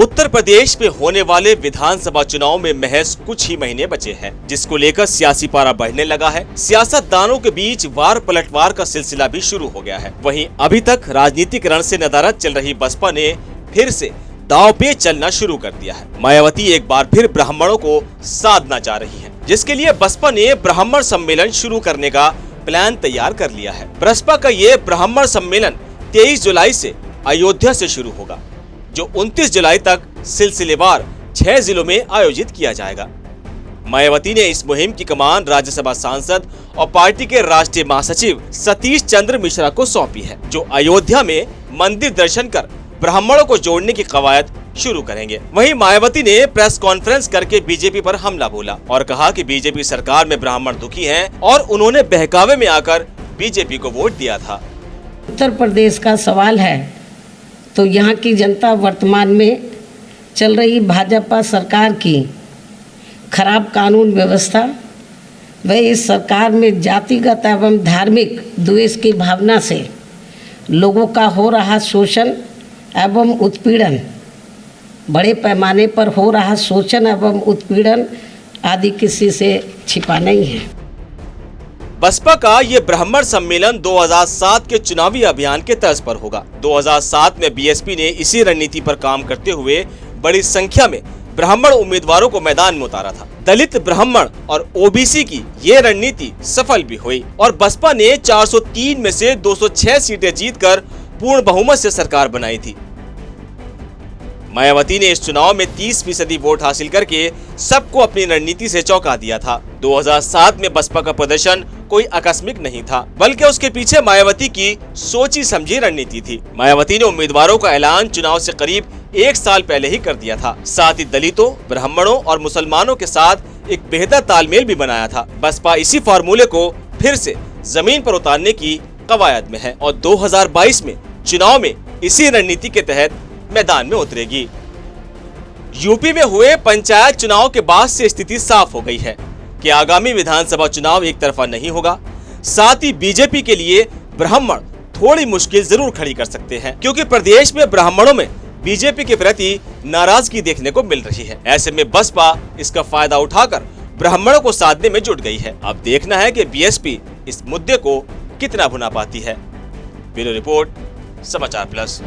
उत्तर प्रदेश में होने वाले विधानसभा चुनाव में महज कुछ ही महीने बचे हैं, जिसको लेकर सियासी पारा बढ़ने लगा है। सियासतदानों के बीच वार पलटवार का सिलसिला भी शुरू हो गया है। वहीं अभी तक राजनीतिक रण से नदारद चल रही बसपा ने फिर से दांव पे चलना शुरू कर दिया है। मायावती एक बार फिर ब्राह्मणों को साधना चाह रही है, जिसके लिए बसपा ने ब्राह्मण सम्मेलन शुरू करने का प्लान तैयार कर लिया है। बसपा का ये ब्राह्मण सम्मेलन 23 जुलाई से अयोध्या से शुरू होगा, जो 29 जुलाई तक सिलसिलेवार 6 जिलों में आयोजित किया जाएगा। मायावती ने इस मुहिम की कमान राज्यसभा सांसद और पार्टी के राष्ट्रीय महासचिव सतीश चंद्र मिश्रा को सौंपी है, जो अयोध्या में मंदिर दर्शन कर ब्राह्मणों को जोड़ने की कवायद शुरू करेंगे। वहीं मायावती ने प्रेस कॉन्फ्रेंस करके बीजेपी पर हमला बोला और कहा कि बीजेपी सरकार में ब्राह्मण दुखी हैं और उन्होंने बहकावे में आकर बीजेपी को वोट दिया था। उत्तर प्रदेश का सवाल है तो यहाँ की जनता वर्तमान में चल रही भाजपा सरकार की खराब कानून व्यवस्था व इस सरकार में जातिगत एवं धार्मिक द्वेष की भावना से लोगों का हो रहा शोषण एवं उत्पीड़न, बड़े पैमाने पर हो रहा शोषण एवं उत्पीड़न आदि किसी से छिपा नहीं है। बसपा का ये ब्राह्मण सम्मेलन 2007 के चुनावी अभियान के तर्ज पर होगा। 2007 में बीएसपी ने इसी रणनीति पर काम करते हुए बड़ी संख्या में ब्राह्मण उम्मीदवारों को मैदान में उतारा था। दलित, ब्राह्मण और ओबीसी की ये रणनीति सफल भी हुई और बसपा ने 403 में से 206 सीटें जीतकर पूर्ण बहुमत से सरकार बनाई थी। मायावती ने इस चुनाव में 30% वोट हासिल करके सबको अपनी रणनीति से चौंका दिया था। 2007 में बसपा का प्रदर्शन कोई आकस्मिक नहीं था, बल्कि उसके पीछे मायावती की सोची समझी रणनीति थी। मायावती ने उम्मीदवारों का ऐलान चुनाव से करीब 1 साल पहले ही कर दिया था। साथ ही दलितों, ब्राह्मणों और मुसलमानों के साथ एक बेहतर तालमेल भी बनाया था। बसपा इसी फार्मूले को फिर से जमीन पर उतारने की कवायद में है और 2022 में चुनाव में इसी रणनीति के तहत मैदान में उतरेगी। यूपी में हुए पंचायत चुनाव के बाद से स्थिति साफ हो गई है कि आगामी विधानसभा चुनाव एक तरफा नहीं होगा। साथ ही बीजेपी के लिए ब्राह्मण थोड़ी मुश्किल जरूर खड़ी कर सकते हैं, क्योंकि प्रदेश में ब्राह्मणों में बीजेपी के प्रति नाराजगी देखने को मिल रही है। ऐसे में बसपा इसका फायदा उठाकर ब्राह्मणों को साधने में जुट गई है। अब देखना है कि बीएसपी इस मुद्दे को कितना भुना पाती है। ब्यूरो रिपोर्ट, समाचार प्लस।